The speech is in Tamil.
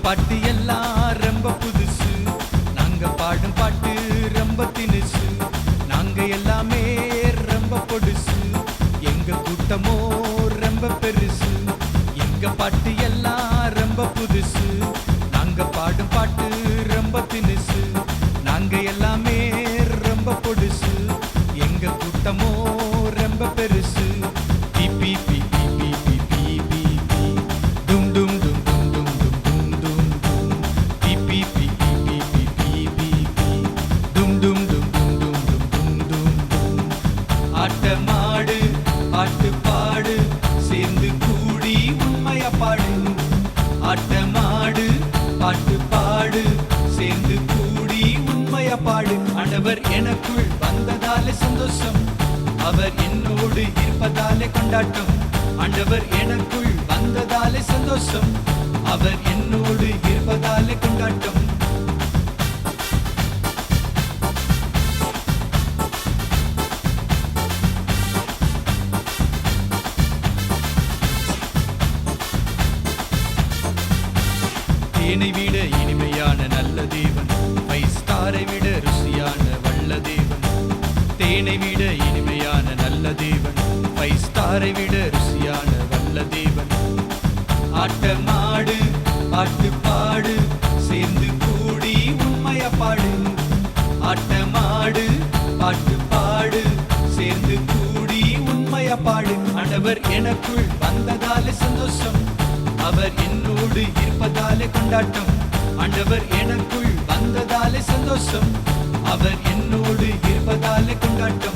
பாட்டு எல்லாம் ரொம்ப புதுசு, நாங்க பாடும் பாட்டு ரொம்ப தினுசு, நாங்க எல்லாமே ரொம்ப பொடுசு, எங்க கூட்டமோ ரொம்ப பெருசு. எங்க பாட்டு எல்லாம் ரொம்ப புதுசு, நாங்க பாடும் பாட்டு ரொம்ப தினுசு, நாங்க எல்லாமே ரொம்ப பொடுசு, எங்க கூட்டமோ ரொம்ப பெருசு. பி பி பி பி பி பி பி பி டும் டும் டும் டும் டும் டும் டும் டும் பி பி பி பி பி பி பி பி டும் டும் டும் டும் டும் டும் டும் டும். ஆட்டமாடு பாட்டு பாடு சேர்ந்து கூடி உண்மையா பாடு. ஆட்டமாடு பாட்டு பாடு சேர்ந்து கூடி உண்மையா பாடு. ஆண்டவர் எனக்குள் வந்ததாலே சந்தோஷம், அவர் என்னோடு இருப்பதாலே கொண்டாட்டம். ஆண்டவர் எனக்குள் வந்ததாலே சந்தோஷம், அவர் என்னோடு இருப்பதாலே கொண்டாட்டம். தேனை விட இனிமையான நல்ல தேவன், 5 ஸ்டாரை விட ருசியான வல்ல தேவன். தேனை விட இனிமையான நல்ல தேவன், 5 ஸ்டாரை விட ருசியான வல்ல தேவன். ஆட்டமாடு பாட்டு பாடு சேர்ந்து கூடி உண்மையா பாடு. ஆட்டமாடு பாட்டு பாடு சேர்ந்து கூடி உண்மையா பாடு. ஆண்டவர் எனக்குள் வந்ததாலே சந்தோஷம், அவர் என்னோடு இருப்பதாலே கொண்டாட்டம். ஆண்டவர் எனக்குள் வந்ததாலே சந்தோஷம், அவர் என்னோடு இருப்பதாலே கொண்டாட்டம்.